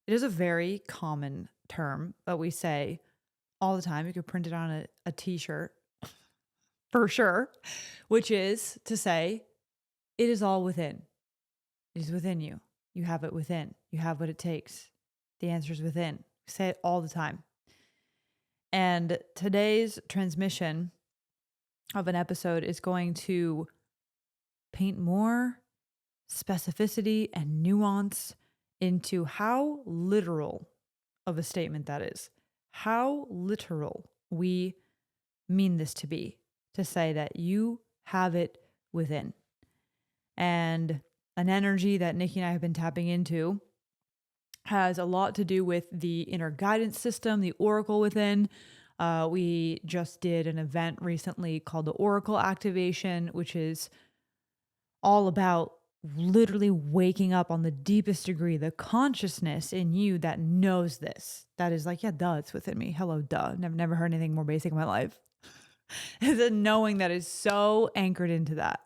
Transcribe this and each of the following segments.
It is a very common term that we say all the time. You could print it on a t-shirt for sure, which is to say it is all within. It is within you. You have it within. You have what it takes. The answer is within. We say it all the time. And today's transmission of an episode is going to paint more specificity and nuance into how literal of a statement that is. How literal we mean this to say that you have it within. And an energy that Nikki and I have been tapping into has a lot to do with the inner guidance system, the oracle within. We just did an event recently called the Oracle Activation, which is all about literally waking up on the deepest degree, the consciousness in you that knows this. That is like, yeah, duh, it's within me. Hello, duh. Never heard anything more basic in my life. It's a knowing that is so anchored into that.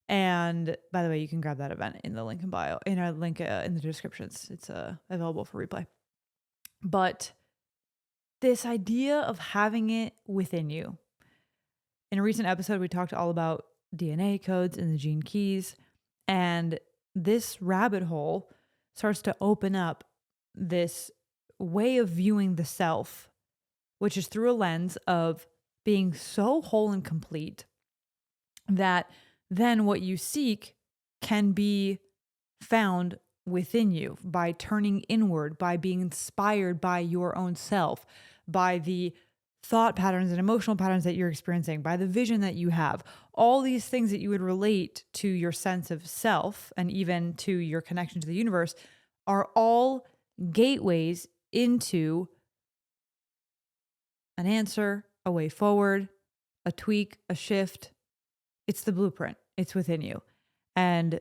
And by the way, you can grab that event in the link in bio, in our link in the descriptions. It's available for replay. But this idea of having it within you. In a recent episode, we talked all about DNA codes and the gene keys. And this rabbit hole starts to open up this way of viewing the self, which is through a lens of being so whole and complete that then what you seek can be found within you by turning inward, by being inspired by your own self, by the thought patterns and emotional patterns that you're experiencing, by the vision that you have. All these things that you would relate to your sense of self and even to your connection to the universe are all gateways into an answer, a way forward, a tweak, a shift. It's the blueprint. It's within you. And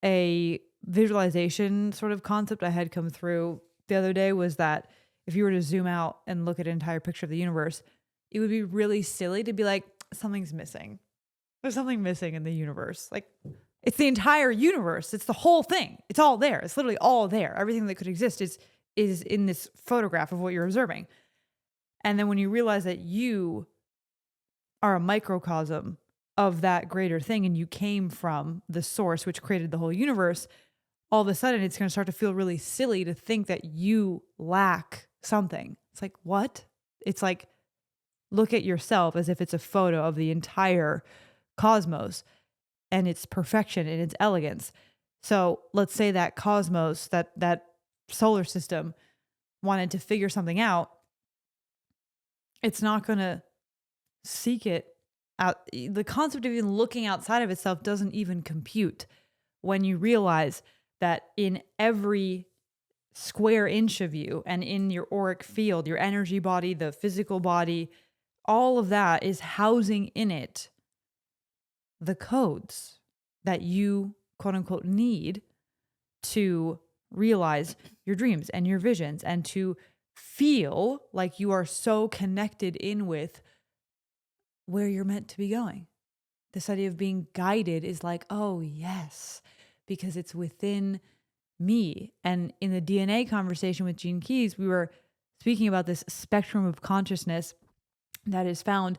a visualization sort of concept I had come through the other day was that if you were to zoom out and look at an entire picture of the universe, it would be really silly to be like, something's missing. There's something missing in the universe. Like, it's the entire universe. It's the whole thing. It's all there. It's literally all there. Everything that could exist is in this photograph of what you're observing. And then when you realize that you are a microcosm of that greater thing and you came from the source which created the whole universe, all of a sudden it's going to start to feel really silly to think that you lack something. It's like, what? It's like, look at yourself as if it's a photo of the entire cosmos and its perfection and its elegance. So let's say that cosmos, that solar system wanted to figure something out. It's not going to seek it out. The concept of even looking outside of itself doesn't even compute when you realize that in every square inch of you and in your auric field, your energy body, the physical body, all of that is housing in it the codes that you, quote unquote, need to realize your dreams and your visions and to feel like you are so connected in with where you're meant to be going. This idea of being guided is like, oh, yes, because it's within me. And in the DNA conversation with Gene Keys, we were speaking about this spectrum of consciousness that is found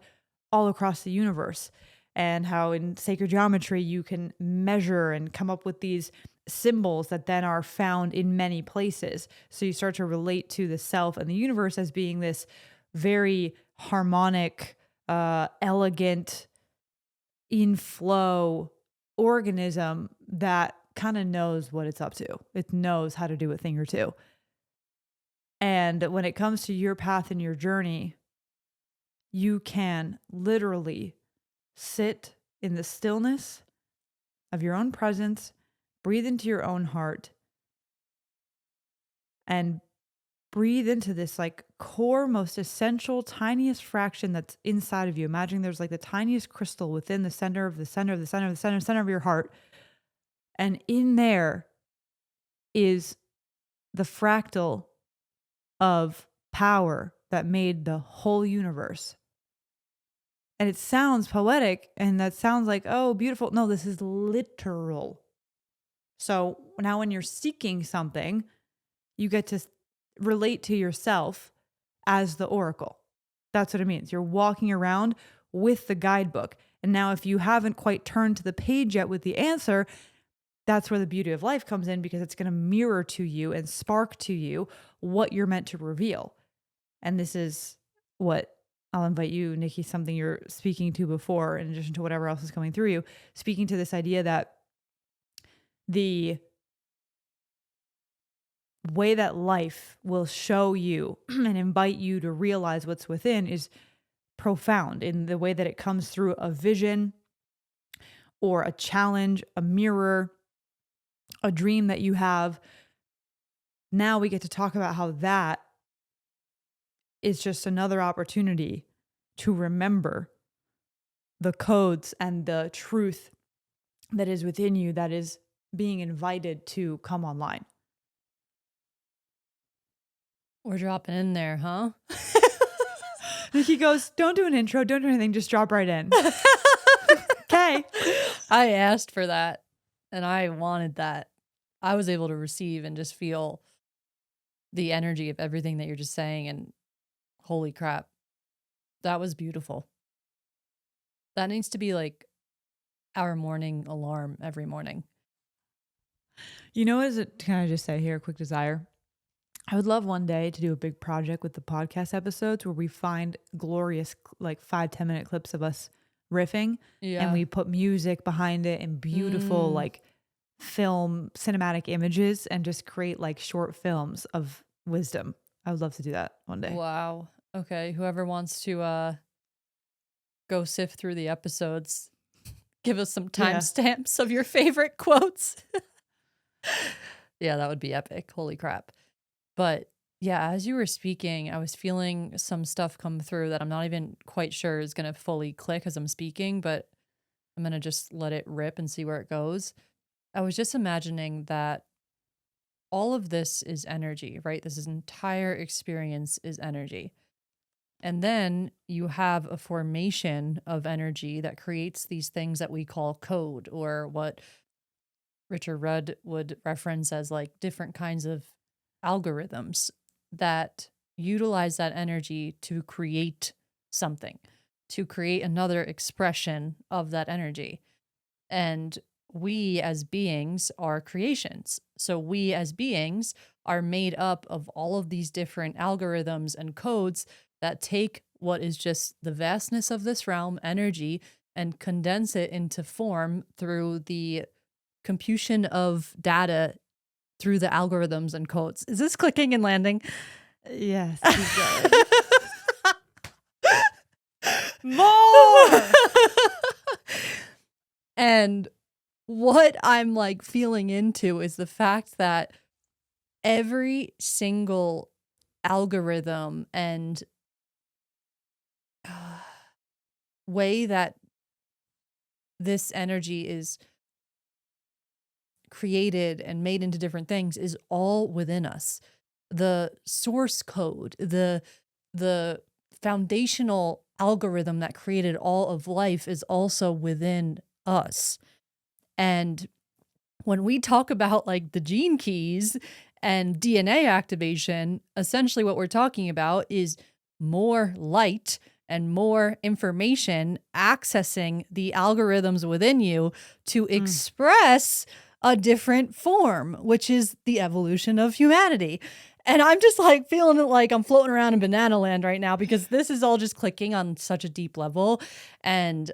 all across the universe, and how in sacred geometry you can measure and come up with these symbols that then are found in many places. So you start to relate to the self and the universe as being this very harmonic, elegant, in flow organism that kind of knows what it's up to. It knows how to do a thing or two. And when it comes to your path and your journey, you can literally sit in the stillness of your own presence, breathe into your own heart, and breathe into this like core, most essential, tiniest fraction that's inside of you. Imagine there's like the tiniest crystal within the center of the center of the center of the center of your heart. And in there is the fractal of power that made the whole universe. And it sounds poetic and that sounds like, oh, beautiful. No, this is literal. So now when you're seeking something, You get to relate to yourself as the oracle. That's what it means. You're walking around with the guidebook. And now if you haven't quite turned to the page yet with the answer, that's where the beauty of life comes in, because it's going to mirror to you and spark to you what you're meant to reveal. And this is what I'll invite you, Nikki, something you're speaking to before, in addition to whatever else is coming through you, speaking to this idea that the way that life will show you and invite you to realize what's within is profound in the way that it comes through a vision or a challenge, a mirror, a dream that you have. Now we get to talk about how that is just another opportunity to remember the codes and the truth that is within you, that is being invited to come online. We're dropping in there, huh? Nikki goes, don't do an intro, don't do anything, just drop right in. Okay. I asked for that and I wanted that. I was able to receive and just feel the energy of everything that you're just saying, and holy crap, that was beautiful. That needs to be like our morning alarm every morning. You know, can I just say here, a quick desire? I would love one day to do a big project with the podcast episodes where we find glorious, like 5-10 minute clips of us riffing, and we put music behind it and beautiful, like film cinematic images, and just create like short films of wisdom. I would love to do that one day. Wow. Okay. Whoever wants to go sift through the episodes, give us some timestamps of your favorite quotes. Yeah, that would be epic. Holy crap. But yeah, as you were speaking, I was feeling some stuff come through that I'm not even quite sure is going to fully click as I'm speaking, but I'm going to just let it rip and see where it goes. I was just imagining that all of this is energy, right? This entire experience is energy. And then you have a formation of energy that creates these things that we call code, or what Richard Rudd would reference as like different kinds of algorithms that utilize that energy to create something, to create another expression of that energy. And we as beings are creations. So we as beings are made up of all of these different algorithms and codes that take what is just the vastness of this realm, energy, and condense it into form through the computation of data through the algorithms and codes. Is this clicking and landing? Yes. More. And what I'm like feeling into is the fact that every single algorithm and way that this energy is created and made into different things is all within us. The source code, the foundational algorithm that created all of life is also within us. And when we talk about like the gene keys and DNA activation, essentially what we're talking about is more light and more information accessing the algorithms within you to express a different form, which is the evolution of humanity. And I'm just like feeling it like I'm floating around in banana land right now, because this is all just clicking on such a deep level. And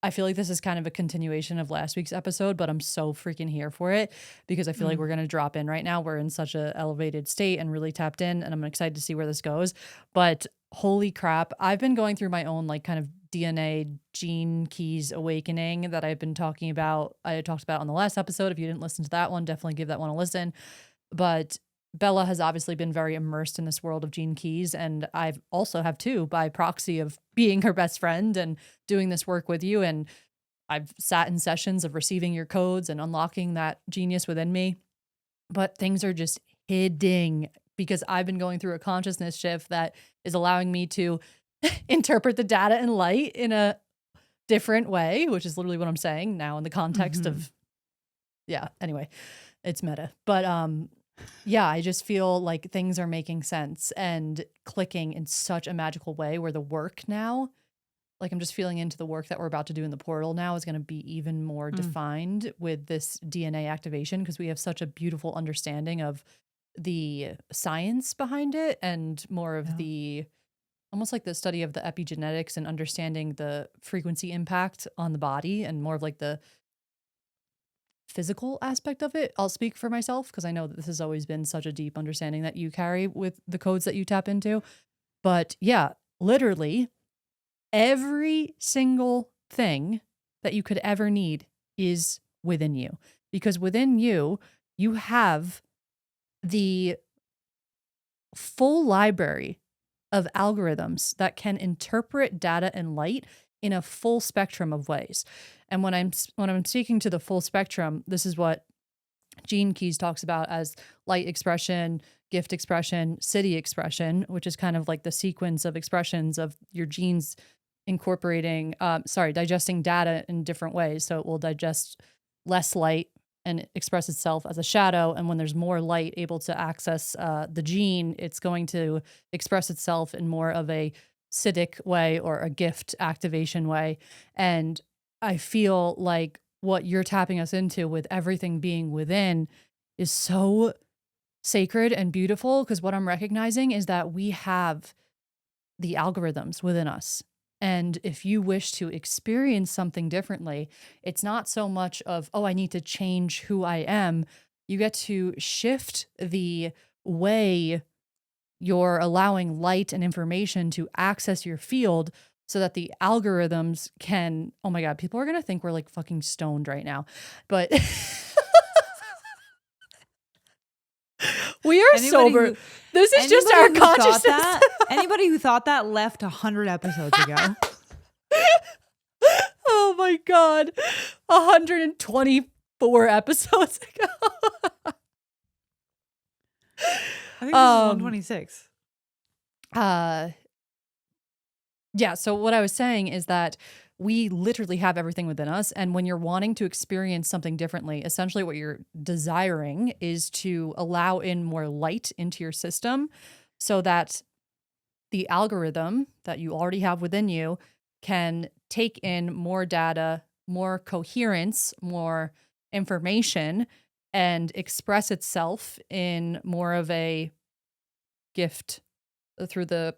I feel like this is kind of a continuation of last week's episode, but I'm so freaking here for it, because I feel like we're going to drop in right now. We're in such an elevated state and really tapped in, and I'm excited to see where this goes. But holy crap, I've been going through my own like kind of DNA gene keys awakening that I've been talking about. I talked about on the last episode. If you didn't listen to that one, definitely give that one a listen. But Bella has obviously been very immersed in this world of gene keys, and I've also have too, by proxy of being her best friend and doing this work with you. And I've sat in sessions of receiving your codes and unlocking that genius within me. But things are just hitting because I've been going through a consciousness shift that is allowing me to interpret the data and light in a different way, which is literally what I'm saying now in the context of, yeah, anyway, it's meta. But Yeah, I just feel like things are making sense and clicking in such a magical way where the work now, like I'm just feeling into the work that we're about to do in the portal now is going to be even more Mm, defined with this DNA activation because we have such a beautiful understanding of the science behind it and more of yeah. the almost like the study of the epigenetics and understanding the frequency impact on the body and more of like the physical aspect of it. I'll speak for myself because I know that this has always been such a deep understanding that you carry with the codes that you tap into. But yeah, literally every single thing that you could ever need is within you because within you, you have the full library of algorithms that can interpret data and light in a full spectrum of ways. And when I'm speaking to the full spectrum, this is what Gene Keys talks about as light expression, gift expression, city expression, which is kind of like the sequence of expressions of your genes digesting data in different ways. So it will digest less light and express itself as a shadow. And when there's more light able to access the gene, it's going to express itself in more of a citic way or a gift activation way. And I feel like what you're tapping us into with everything being within is so sacred and beautiful because what I'm recognizing is that we have the algorithms within us. And if you wish to experience something differently, it's not so much of, oh, I need to change who I am. You get to shift the way you're allowing light and information to access your field so that the algorithms can, oh my God, people are going to think we're like fucking stoned right now. But we are Anybody sober. who This is just anybody our who thought consciousness. that anybody who thought that left 100 episodes ago. Oh my God. 124 episodes ago. I think this is um 126. uh yeah, so what I was saying is that we literally have everything within us. And when you're wanting to experience something differently, essentially what you're desiring is to allow in more light into your system so that the algorithm that you already have within you can take in more data, more coherence, more information, and express itself in more of a gift through the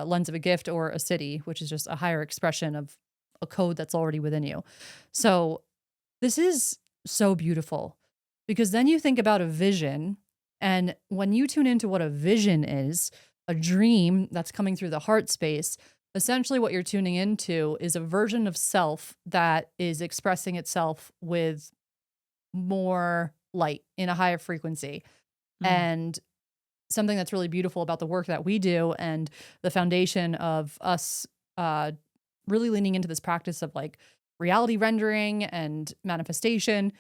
lens of a gift or a city, which is just a higher expression of a code that's already within you. So this is so beautiful because then you think about a vision. And when you tune into what a vision is, a dream that's coming through the heart space, essentially what you're tuning into is a version of self that is expressing itself with more light in a higher frequency. Mm. And something that's really beautiful about the work that we do and the foundation of us uh, really leaning into this practice of like reality rendering and manifestation.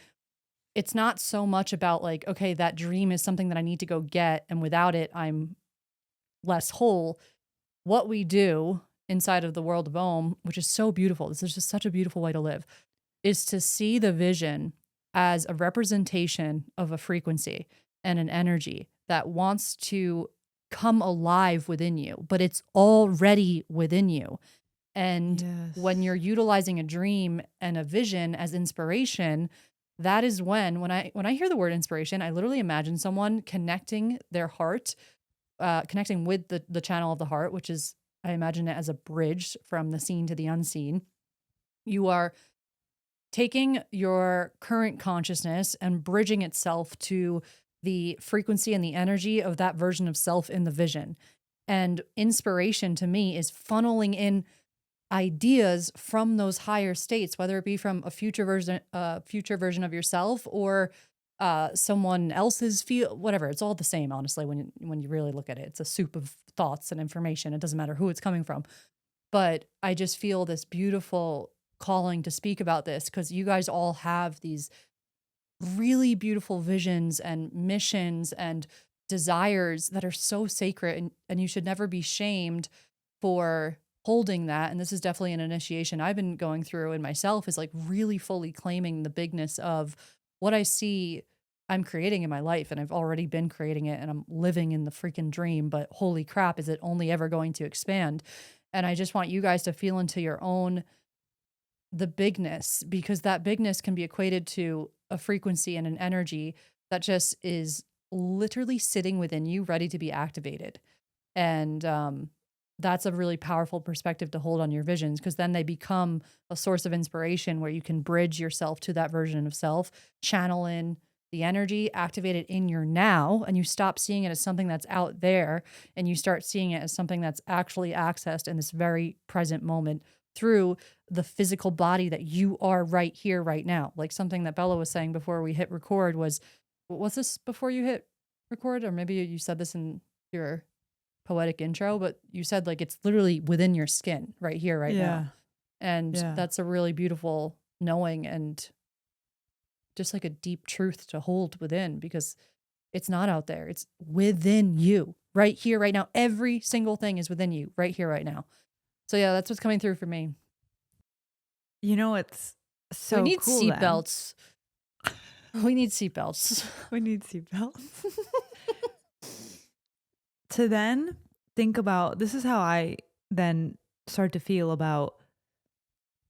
It's not so much about like, okay, that dream is something that I need to go get, and without it, I'm less whole. What we do inside of the world of Om, which is so beautiful, this is just such a beautiful way to live, is to see the vision as a representation of a frequency and an energy that wants to come alive within you, but it's already within you. And when Yes. you're utilizing a dream and a vision as inspiration, that is when I hear the word inspiration, I literally imagine someone connecting their heart, connecting with the channel of the heart, which is I imagine it as a bridge from the seen to the unseen. You are taking your current consciousness and bridging itself to the frequency and the energy of that version of self in the vision. And inspiration to me is funneling in ideas from those higher states, whether it be from a future version of yourself or someone else's feel, whatever. It's all the same, honestly. When you really look at it, it's a soup of thoughts and information. It doesn't matter who it's coming from. But I just feel this beautiful calling to speak about this because you guys all have these really beautiful visions and missions and desires that are so sacred, and you should never be shamed for holding that. And this is definitely an initiation I've been going through in myself is like really fully claiming the bigness of what I see I'm creating in my life, and I've already been creating it, and I'm living in the freaking dream, but holy crap, is it only ever going to expand? And I just want you guys to feel into your own the bigness, because that bigness can be equated to a frequency and an energy that just is literally sitting within you, ready to be activated. And that's a really powerful perspective to hold on your visions, because then they become a source of inspiration where you can bridge yourself to that version of self, channel in the energy, activate it in your now, and you stop seeing it as something that's out there and you start seeing it as something that's actually accessed in this very present moment through the physical body that you are right here, right now. Like something that Bella was saying before we hit record was, was this before you hit record? Or maybe you said this in your poetic intro, but you said like it's literally within your skin right here, right now. Yeah. And Yeah. that's a really beautiful knowing and just like a deep truth to hold within, because it's not out there. It's within you right here, right now. Every single thing is within you right here, right now. So yeah, that's what's coming through for me. You know, it's We so need cool then. seatbelts. We need seatbelts. We need seatbelts. To then think about this is how I then start to feel about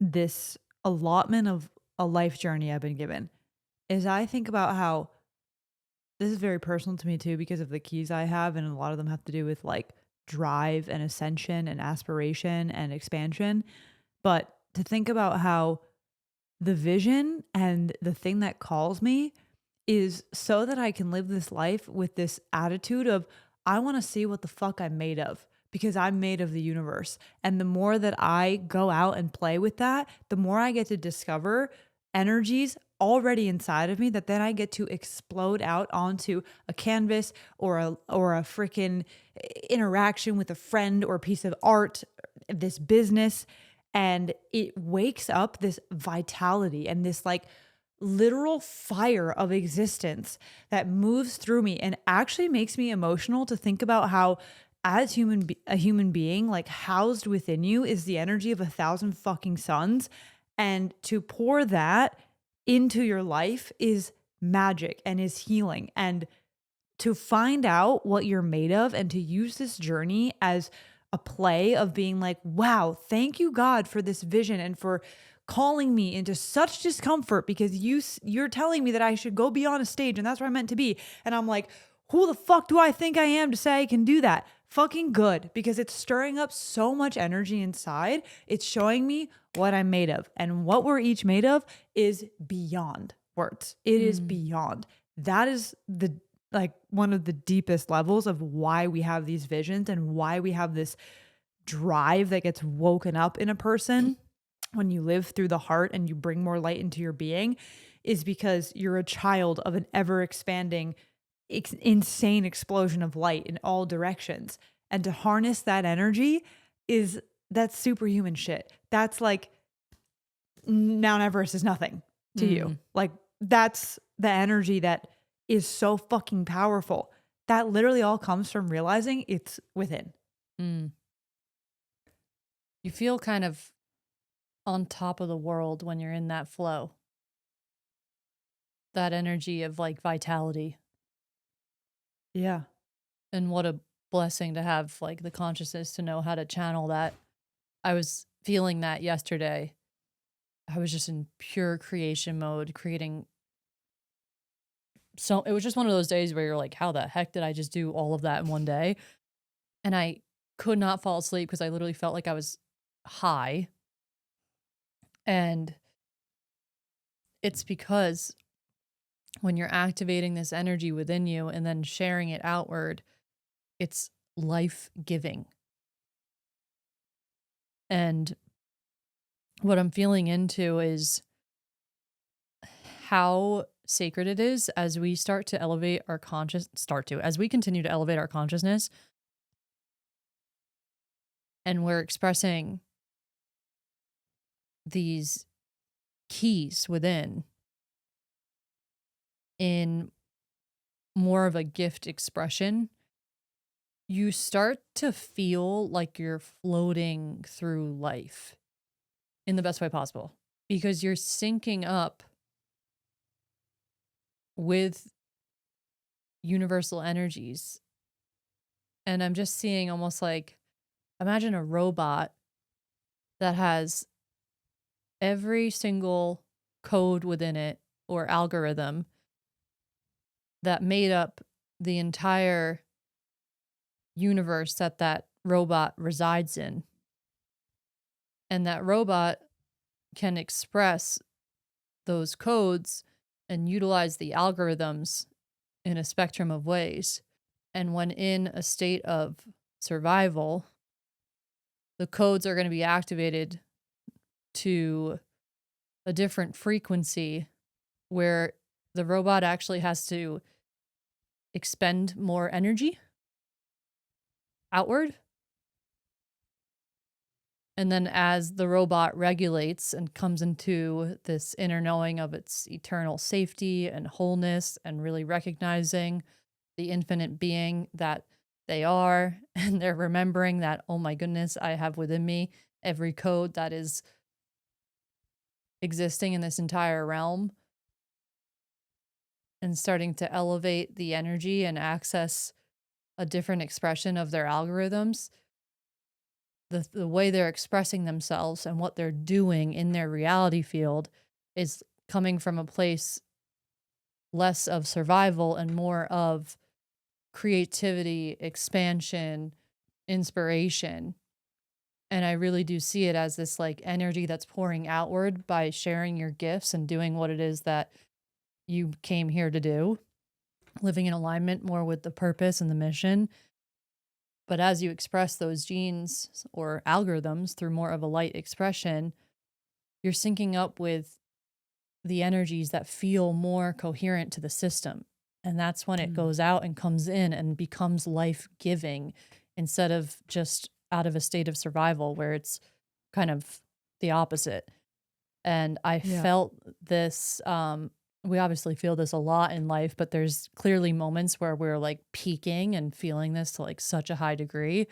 this allotment of a life journey I've been given. Is I think about how this is very personal to me too because of the keys I have, and a lot of them have to do with like drive and ascension and aspiration and expansion. But to think about how the vision and the thing that calls me is so that I can live this life with this attitude of, I want to see what the fuck I'm made of because I'm made of the universe. And the more that I go out and play with that, the more I get to discover energies already inside of me that then I get to explode out onto a canvas or a freaking interaction with a friend or a piece of art, this business, and it wakes up this vitality and this like literal fire of existence that moves through me and actually makes me emotional to think about how as a human being like housed within you is the energy of 1,000 fucking suns, and to pour that into your life is magic and is healing, and to find out what you're made of and to use this journey as a play of being like, wow, thank you, God, for this vision and for calling me into such discomfort because you're telling me that I should go be on a stage and that's where I'm meant to be. And I'm like, who the fuck do I think I am to say I can do that? Fucking good, because it's stirring up so much energy inside. It's showing me what I'm made of. And what we're each made of is beyond words. It is Mm, beyond. That is the like one of the deepest levels of why we have these visions and why we have this drive that gets woken up in a person when you live through the heart and you bring more light into your being, is because you're a child of an ever expanding insane explosion of light in all directions, and to harness that energy is that's superhuman shit. That's like Mount Everest is nothing to you. mm, Like that's the energy that is so fucking powerful. That literally all comes from realizing it's within. mm. You feel kind of on top of the world when you're in that flow, that energy of like vitality. Yeah. And what a blessing to have like the consciousness to know how to channel that. I was feeling that yesterday. I was just in pure creation mode, creating. So it was just one of those days where you're like, how the heck did I just do all of that in one day? And I could not fall asleep because I literally felt like I was high. And it's because when you're activating this energy within you and then sharing it outward, it's life giving. And what I'm feeling into is how sacred it is as we start to elevate our as we continue to elevate our consciousness and we're expressing these keys within in more of a gift expression, you start to feel like you're floating through life in the best way possible because you're syncing up with universal energies. And I'm just seeing almost like, imagine a robot that has every single code within it or algorithm that made up the entire universe that that robot resides in. And that robot can express those codes and utilize the algorithms in a spectrum of ways. And when in a state of survival, the codes are going to be activated to a different frequency where the robot actually has to expend more energy outward. And then as the robot regulates and comes into this inner knowing of its eternal safety and wholeness and really recognizing the infinite being that they are, and they're remembering that, oh my goodness, I have within me every code that is existing in this entire realm, and starting to elevate the energy and access a different expression of their algorithms, the way they're expressing themselves and what they're doing in their reality field is coming from a place less of survival and more of creativity, expansion, inspiration. And I really do see it as this like energy that's pouring outward by sharing your gifts and doing what it is that you came here to do, living in alignment more with the purpose and the mission. But as you express those genes or algorithms through more of a light expression, you're syncing up with the energies that feel more coherent to the system. And that's when it Mm. goes out and comes in and becomes life giving instead of just out of a state of survival where it's kind of the opposite. And I Yeah. felt this, we obviously feel this a lot in life, but there's clearly moments where we're like peaking and feeling this to like such a high degree.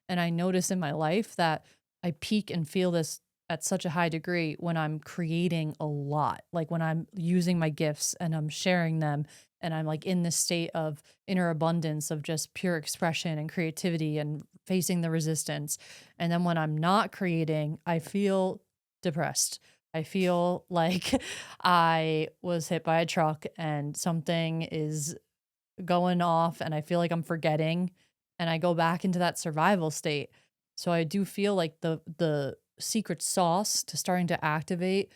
And I notice in my life that I peak and feel this at such a high degree when I'm creating a lot, like when I'm using my gifts and I'm sharing them. And I'm like in this state of inner abundance of just pure expression and creativity and facing the resistance. And then when I'm not creating, I feel depressed. I feel like I was hit by a truck and something is going off and I feel like I'm forgetting and I go back into that survival state. So I do feel like the secret sauce to starting to activate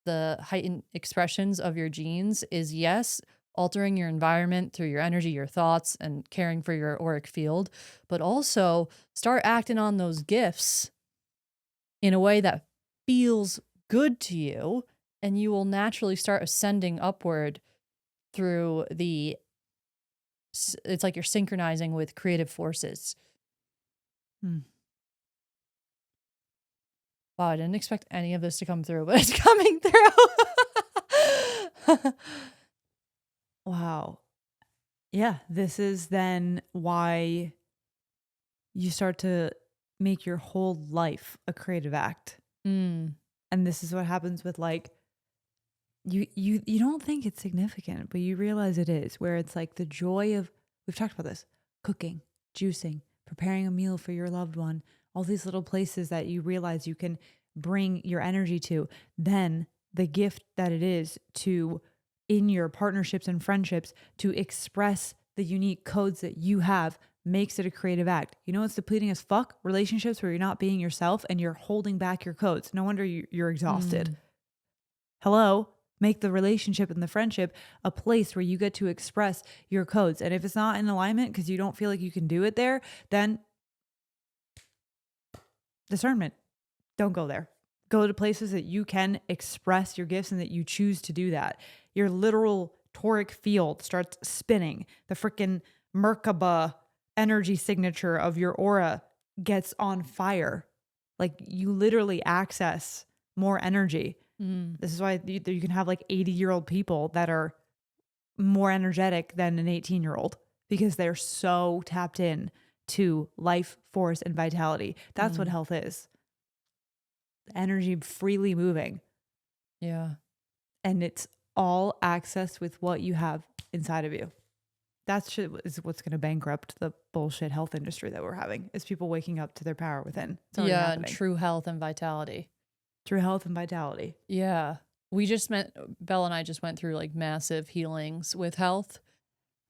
the heightened expressions of your genes is, yes, altering your environment through your energy, your thoughts, and caring for your auric field, but also start acting on those gifts in a way that feels good to you, and you will naturally start ascending upward through it's like you're synchronizing with creative forces. Mm. Wow, I didn't expect any of this to come through, but it's coming through. Wow. Yeah. This is then why you start to make your whole life a creative act. Mm, And this is what happens with like you don't think it's significant, but you realize it is, where it's like the joy of, we've talked about this, cooking, juicing, preparing a meal for your loved one, all these little places that you realize you can bring your energy to. Then the gift that it is to, in your partnerships and friendships, to express the unique codes that you have makes it a creative act. You know what's depleting as fuck? Relationships where you're not being yourself and you're holding back your codes. No wonder you're exhausted. mm, Hello, make the relationship and the friendship a place where you get to express your codes. And if it's not in alignment because you don't feel like you can do it there, then discernment. Don't go there. Go to places that you can express your gifts and that you choose to do that. Your literal toric field starts spinning. The freaking Merkaba energy signature of your aura gets on fire. Like you literally access more energy. mm, This is why you can have like 80-year-old people that are more energetic than an 18-year-old because they're so tapped in to life force and vitality. That's what mm. health is. Energy freely moving. Yeah. And it's all accessed with what you have inside of you. That shit is what's going to bankrupt the bullshit health industry that we're having, is people waking up to their power within. It's already Yeah, and happening. true health and vitality. True health and vitality. Yeah. We just met Belle and I just went through like massive healings with health.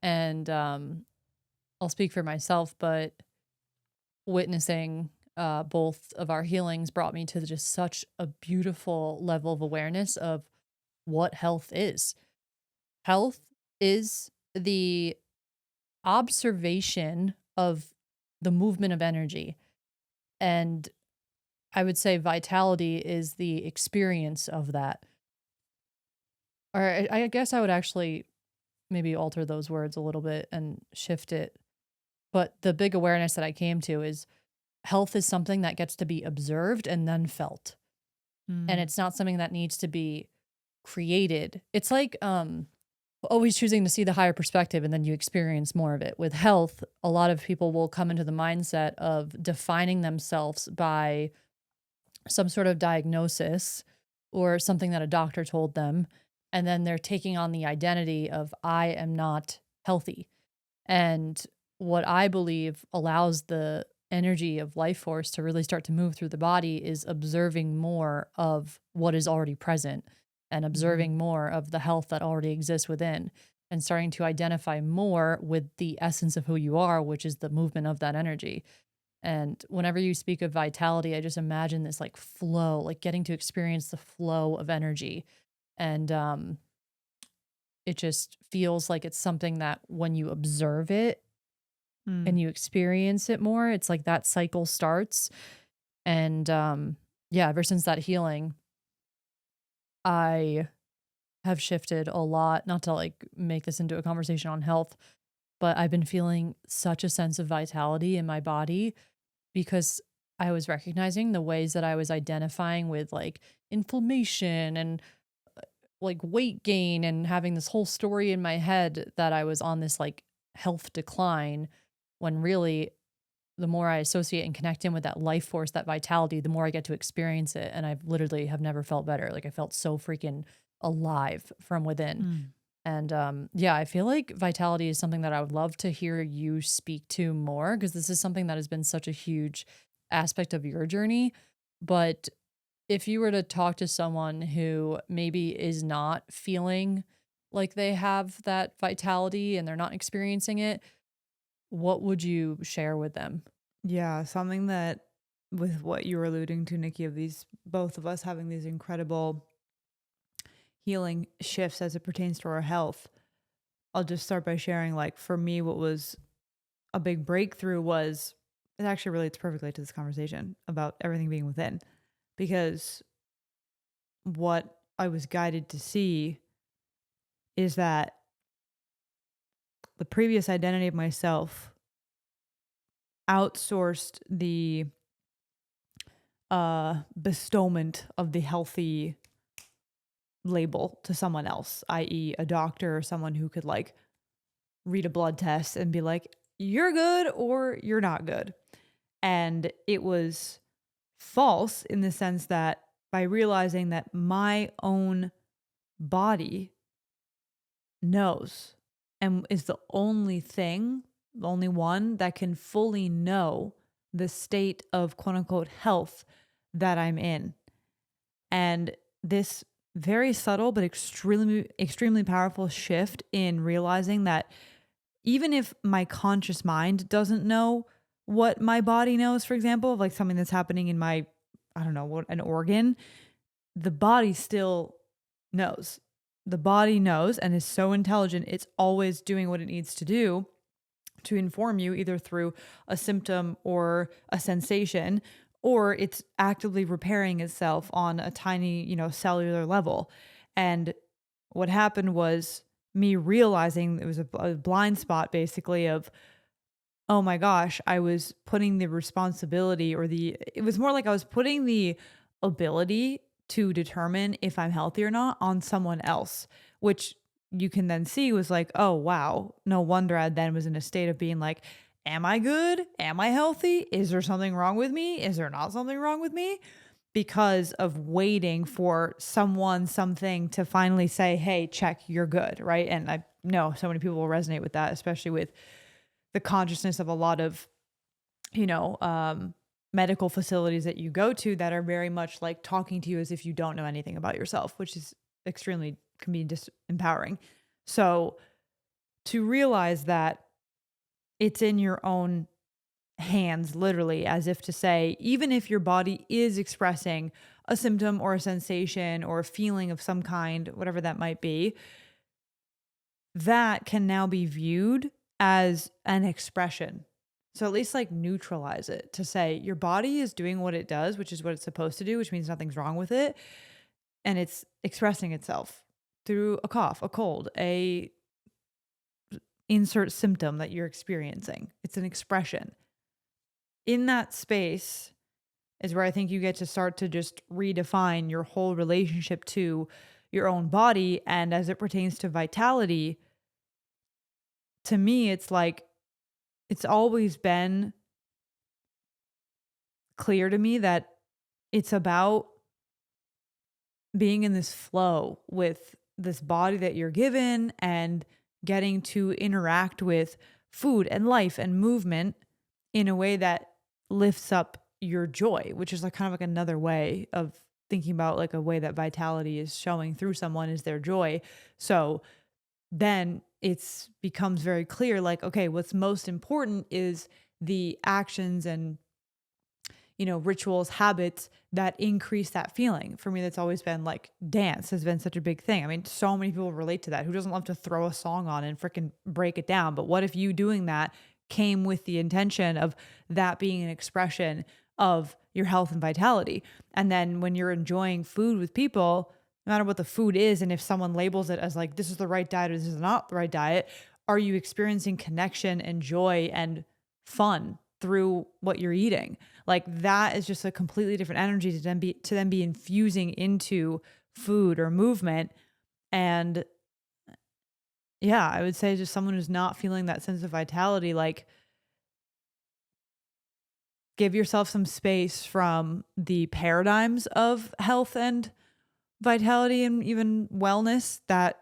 And I'll speak for myself, but witnessing both of our healings brought me to just such a beautiful level of awareness of what health is. Health is the observation of the movement of energy. And I would say vitality is the experience of that. Or I guess I would actually maybe alter those words a little bit and shift it. But the big awareness that I came to is health is something that gets to be observed and then felt. And Mm. it's not something that needs to be created. It's like always choosing to see the higher perspective and then you experience more of it. With health, a lot of people will come into the mindset of defining themselves by some sort of diagnosis or something that a doctor told them. And then they're taking on the identity of, I am not healthy. And what I believe allows the energy of life force to really start to move through the body is observing more of what is already present and Mhm. observing more of the health that already exists within and starting to identify more with the essence of who you are, which is the movement of that energy. And whenever you speak of vitality, I just imagine this like flow, like getting to experience the flow of energy. And it just feels like it's something that when you observe it Mm. and you experience it more, it's like that cycle starts. And yeah, ever since that healing, I have shifted a lot, not to like make this into a conversation on health, but I've been feeling such a sense of vitality in my body because I was recognizing the ways that I was identifying with like inflammation and like weight gain and having this whole story in my head that I was on this like health decline when really the more I associate and connect in with that life force, that vitality, the more I get to experience it. And I've literally have never felt better. Like I felt so freaking alive from within. Mm. And yeah, I feel like vitality is something that I would love to hear you speak to more because this is something that has been such a huge aspect of your journey. But if you were to talk to someone who maybe is not feeling like they have that vitality and they're not experiencing it, what would you share with them? Yeah, something that, with what you were alluding to, Nikki, of these both of us having these incredible healing shifts as it pertains to our health. I'll just start by sharing, like, for me, what was a big breakthrough was, it actually relates perfectly to this conversation about everything being within, because what I was guided to see is that the previous identity of myself outsourced the bestowment of the healthy label to someone else, i.e., a doctor or someone who could like read a blood test and be like, you're good or you're not good. And it was false in the sense that by realizing that my own body knows and is the only thing, the only one that can fully know the state of quote unquote health that I'm in. And this very subtle but extremely powerful shift in realizing that even if my conscious mind doesn't know what my body knows, for example, of like something that's happening in my, I don't know, what, an organ, the body still knows. The body knows and is so intelligent, it's always doing what it needs to do to inform you either through a symptom or a sensation, or it's actively repairing itself on a tiny, cellular level. And what happened was me realizing it was a blind spot basically of, oh my gosh, I was putting the responsibility, or it was more like I was putting the ability to determine if I'm healthy or not on someone else, which you can then see was like, oh wow, no wonder I then was in a state of being like, am I good? Am I healthy? Is there something wrong with me? Is there not something wrong with me? because of waiting for someone, something to finally say, hey, check, you're good, right? And I know so many people will resonate with that, especially with the consciousness of a lot of, you know, medical facilities that you go to that are very much like talking to you as if you don't know anything about yourself, which is extremely can be disempowering. So to realize that it's in your own hands, literally, as if to say, even if your body is expressing a symptom or a sensation or a feeling of some kind, whatever that might be, that can now be viewed as an expression. So at least like neutralize it to say your body is doing what it does, which is what it's supposed to do, which means nothing's wrong with it. And it's expressing itself through a cough, a cold, a insert symptom that you're experiencing. It's an expression. In that space is where I think you get to start to just redefine your whole relationship to your own body. And as it pertains to vitality, to me, it's like it's always been clear to me that it's about being in this flow with this body that you're given and getting to interact with food and life and movement in a way that lifts up your joy, which is like kind of like another way of thinking about like a way that vitality is showing through someone is their joy. So then it's becomes very clear like, okay, what's most important is the actions and rituals, habits that increase that feeling. For me, that's always been like dance has been such a big thing. I mean, so many people relate to that. Who doesn't love to throw a song on and freaking break it down? But what if you doing that came with the intention of that being an expression of your health and vitality? And then when you're enjoying food with people, no matter what the food is, and if someone labels it as like, this is the right diet or this is not the right diet, are you experiencing connection and joy and fun through what you're eating? Like that is just a completely different energy to then be infusing into food or movement. And yeah, I would say just someone who's not feeling that sense of vitality, like give yourself some space from the paradigms of health and vitality and even wellness that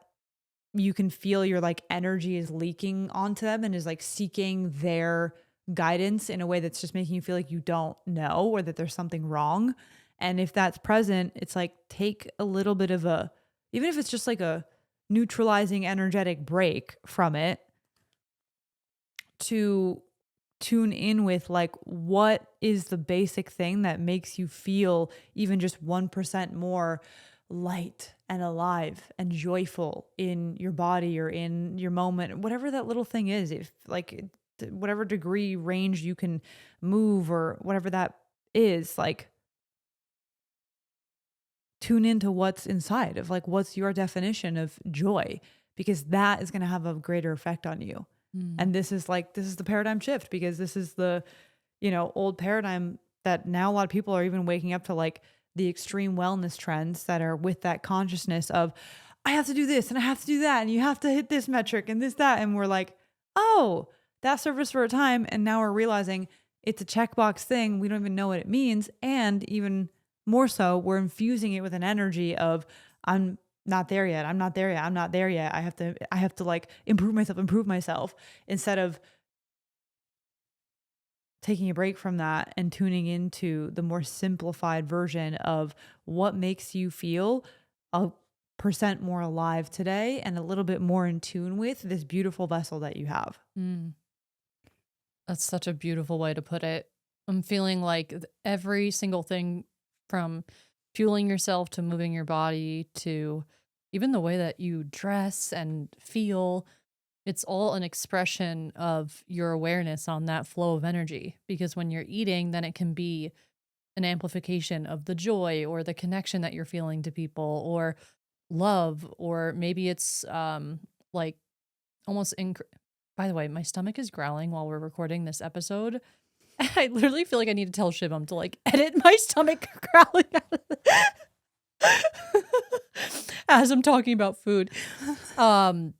you can feel your like energy is leaking onto them and is like seeking their guidance in a way that's just making you feel like you don't know or that there's something wrong. And if that's present, it's like take a little bit of a, even if it's just like a neutralizing energetic break from it to tune in with like what is the basic thing that makes you feel even just 1% more light and alive and joyful in your body or in your moment, whatever that little thing is. If like whatever degree range you can move or whatever that is, like tune into what's inside of like what's your definition of joy, because that is going to have a greater effect on you. Mm. And this is the paradigm shift, because this is the old paradigm that now a lot of people are even waking up to, like the extreme wellness trends that are with that consciousness of I have to do this and I have to do that and you have to hit this metric and this that, and we're like, oh, that served us for a time, and now we're realizing it's a checkbox thing, we don't even know what it means. And even more so, we're infusing it with an energy of I'm not there yet, I'm not there yet, I'm not there yet, I have to like improve myself, instead of taking a break from that and tuning into the more simplified version of what makes you feel a percent more alive today and a little bit more in tune with this beautiful vessel that you have. Mm. That's such a beautiful way to put it. I'm feeling like every single thing from fueling yourself to moving your body to even the way that you dress and feel, it's all an expression of your awareness on that flow of energy. Because when you're eating, then it can be an amplification of the joy or the connection that you're feeling to people or love, or maybe it's like almost by the way, my stomach is growling while we're recording this episode. I literally feel like I need to tell Shibum to like edit my stomach growling out of as I'm talking about food. Um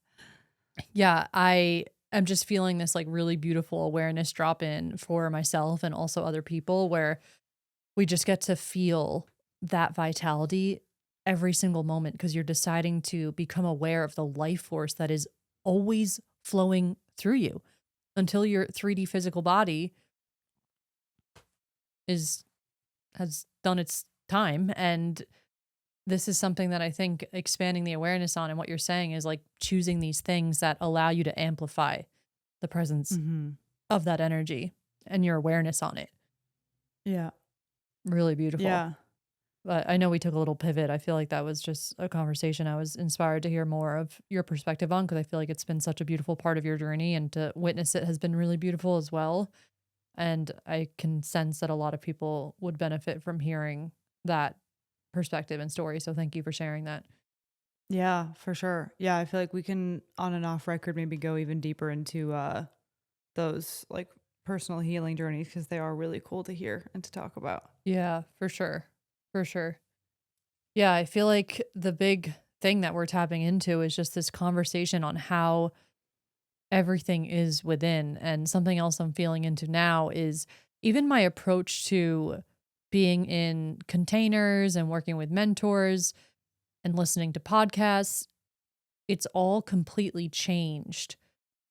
yeah, I am just feeling this like really beautiful awareness drop in for myself and also other people, where we just get to feel that vitality every single moment because you're deciding to become aware of the life force that is always flowing through you until your 3D physical body is has done its time. And this is something that I think expanding the awareness on and what you're saying is like choosing these things that allow you to amplify the presence Mhm. of that energy and your awareness on it. Yeah. Really beautiful. Yeah. But I know we took a little pivot. I feel like that was just a conversation I was inspired to hear more of your perspective on because I feel like it's been such a beautiful part of your journey and to witness it has been really beautiful as well. And I can sense that a lot of people would benefit from hearing that perspective and story. So thank you for sharing that. Yeah, for sure. Yeah, I feel like we can on and off record maybe go even deeper into those like personal healing journeys because they are really cool to hear and to talk about. Yeah, for sure. For sure. Yeah, I feel like the big thing that we're tapping into is just this conversation on how everything is within. And something else I'm feeling into now is even my approach to being in containers and working with mentors and listening to podcasts. It's all completely changed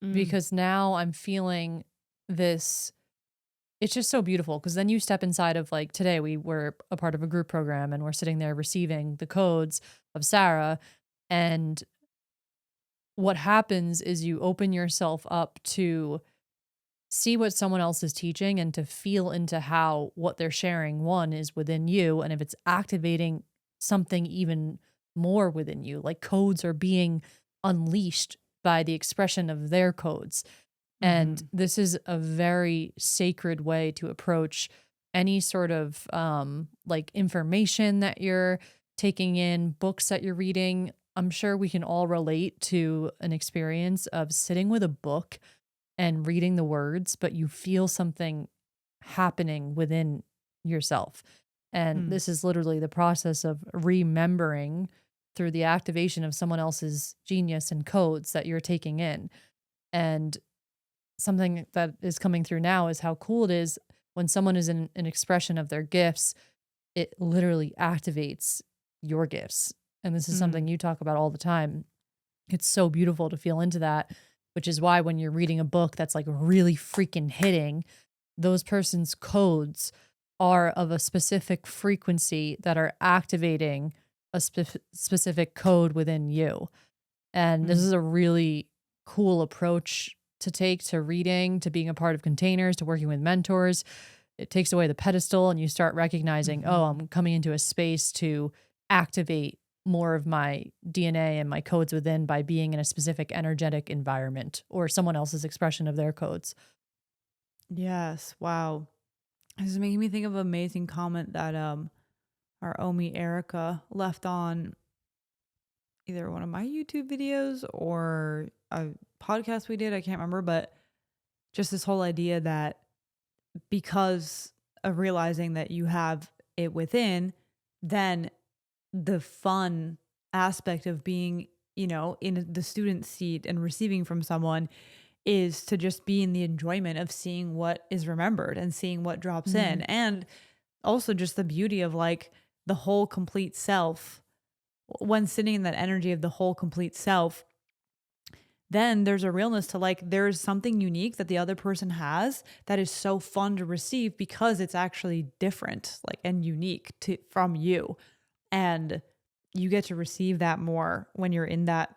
Mm. because now I'm feeling this. It's just so beautiful because then you step inside of like today, we were a part of a group program and we're sitting there receiving the codes of Sarah. And what happens is you open yourself up to see what someone else is teaching and to feel into how what they're sharing, one, is within you. And if it's activating something even more within you, like codes are being unleashed by the expression of their codes. And Mhm. this is a very sacred way to approach any sort of like information that you're taking in, books that you're reading. I'm sure we can all relate to an experience of sitting with a book and reading the words, but you feel something happening within yourself. And Mm. this is literally the process of remembering through the activation of someone else's genius and codes that you're taking in. And something that is coming through now is how cool it is when someone is in an expression of their gifts, it literally activates your gifts. And this is Mm. something you talk about all the time. It's so beautiful to feel into that, which is why when you're reading a book that's like really freaking hitting, those person's codes are of a specific frequency that are activating a specific code within you. And this Mm. is a really cool approach to take to reading, to being a part of containers, to working with mentors. It takes away the pedestal and you start recognizing, oh, Mhm. I'm coming into a space to activate more of my DNA and my codes within by being in a specific energetic environment or someone else's expression of their codes. Yes. Wow. This is making me think of an amazing comment that our Omi Erica left on either one of my YouTube videos or a podcast we did. I can't remember, but just this whole idea that because of realizing that you have it within, then the fun aspect of being, in the student seat and receiving from someone is to just be in the enjoyment of seeing what is remembered and seeing what drops in. Mhm. And also just the beauty of like the whole complete self. When sitting in that energy of the whole complete self, then there's a realness to like there's something unique that the other person has that is so fun to receive because it's actually different like and unique to from you, and you get to receive that more when you're in that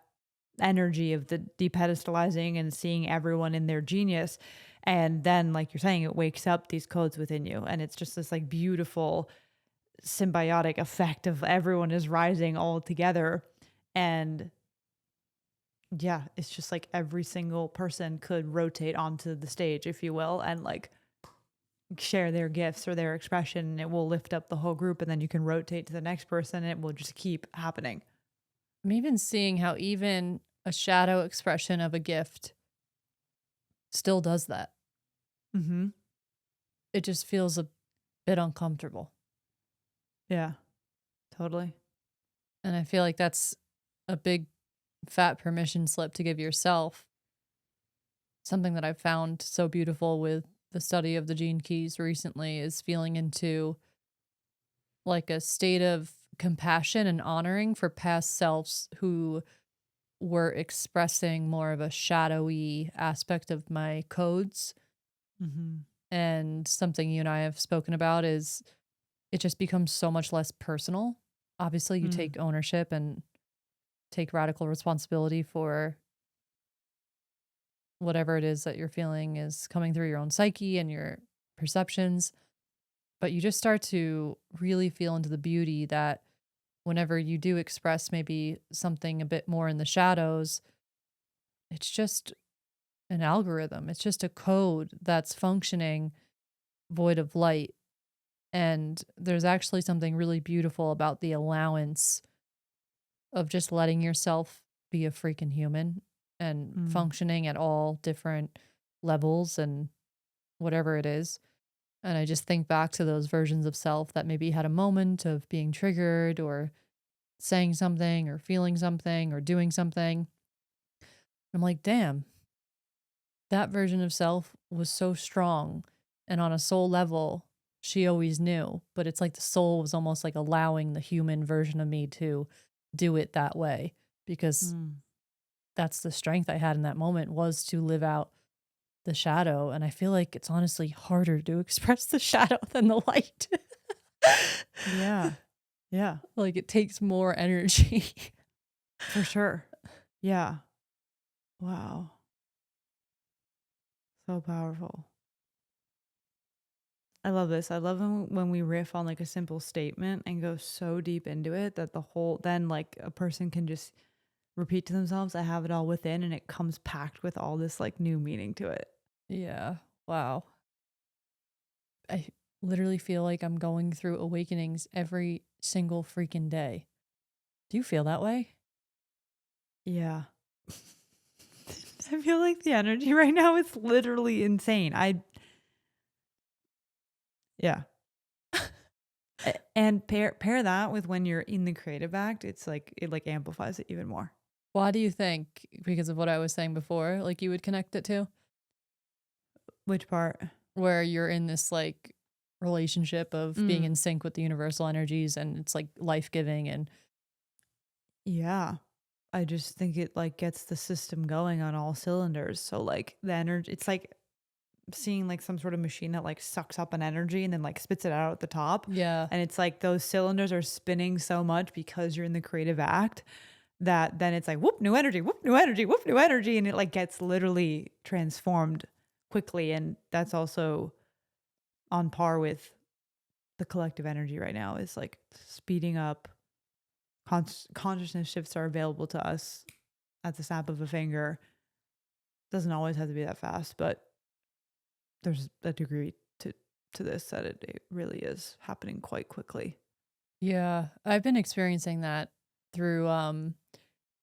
energy of the depedestalizing and seeing everyone in their genius. And then like you're saying, it wakes up these codes within you and it's just this like beautiful symbiotic effect of everyone is rising all together. And yeah, it's just like every single person could rotate onto the stage, if you will, and like share their gifts or their expression. And it will lift up the whole group. And then you can rotate to the next person and it will just keep happening. I'm even seeing how even a shadow expression of a gift still does that. Mm-hmm. It just feels a bit uncomfortable. Yeah, totally. And I feel like that's a big fat permission slip to give yourself. Something that I've found so beautiful with the study of the gene keys recently is feeling into like a state of compassion and honoring for past selves who were expressing more of a shadowy aspect of my codes. Mhm. And something you and I have spoken about is it just becomes so much less personal. Obviously, you Mm. take ownership and take radical responsibility for whatever it is that you're feeling is coming through your own psyche and your perceptions. But you just start to really feel into the beauty that whenever you do express maybe something a bit more in the shadows, it's just an algorithm. It's just a code that's functioning void of light. And there's actually something really beautiful about the allowance of just letting yourself be a freaking human and Mm. functioning at all different levels and whatever it is. And I just think back to those versions of self that maybe had a moment of being triggered or saying something or feeling something or doing something. I'm like, damn, that version of self was so strong. And on a soul level, she always knew. But it's like the soul was almost like allowing the human version of me to do it that way because Mm. that's the strength I had in that moment was to live out the shadow. And I feel like it's honestly harder to express the shadow than the light. Yeah. Yeah. Like it takes more energy. For sure. Yeah. Wow. So powerful. I love this. I love when we riff on like a simple statement and go so deep into it that the whole then like a person can just repeat to themselves, I have it all within, and it comes packed with all this like new meaning to it. Yeah. Wow. I literally feel like I'm going through awakenings every single freaking day. Do you feel that way? Yeah. I feel like the energy right now is literally insane. Yeah. And pair that with when you're in the creative act, it's like it like amplifies it even more. Why do you think, because of what I was saying before, like you would connect it to? Which part? Where you're in this like relationship of being Mm. in sync with the universal energies and it's like life giving and Yeah. I just think it like gets the system going on all cylinders. So like the energy, it's like seeing like some sort of machine that like sucks up an energy and then like spits it out at the top. yeah, And it's like those cylinders are spinning so much because you're in the creative act that then it's like whoop, new energy, whoop, new energy, whoop, new energy. And it like gets literally transformed quickly. And that's also on par with the collective energy right now is like speeding up. Consciousness shifts are available to us at the snap of a finger. Doesn't always have to be that fast, but there's a degree to this that it really is happening quite quickly. yeah. I've been experiencing that through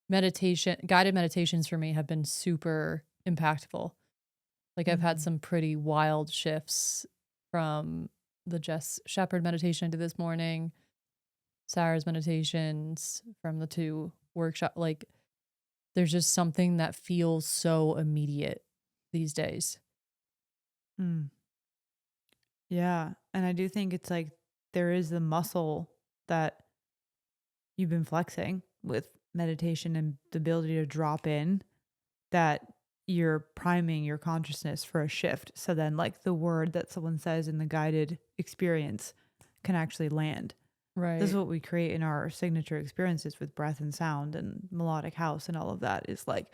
meditation. Guided meditations for me have been super impactful. Like I've had Mm. some pretty wild shifts from the Jess Shepherd meditation I did this morning, Sarah's meditations from the two workshop. Like there's just something that feels so immediate these days. Mm. Yeah, and I do think it's like there is the muscle that you've been flexing with meditation and the ability to drop in that you're priming your consciousness for a shift. So then, like, the word that someone says in the guided experience can actually land. This is Right. what we create in our signature experiences with breath and sound and melodic house and all of that is like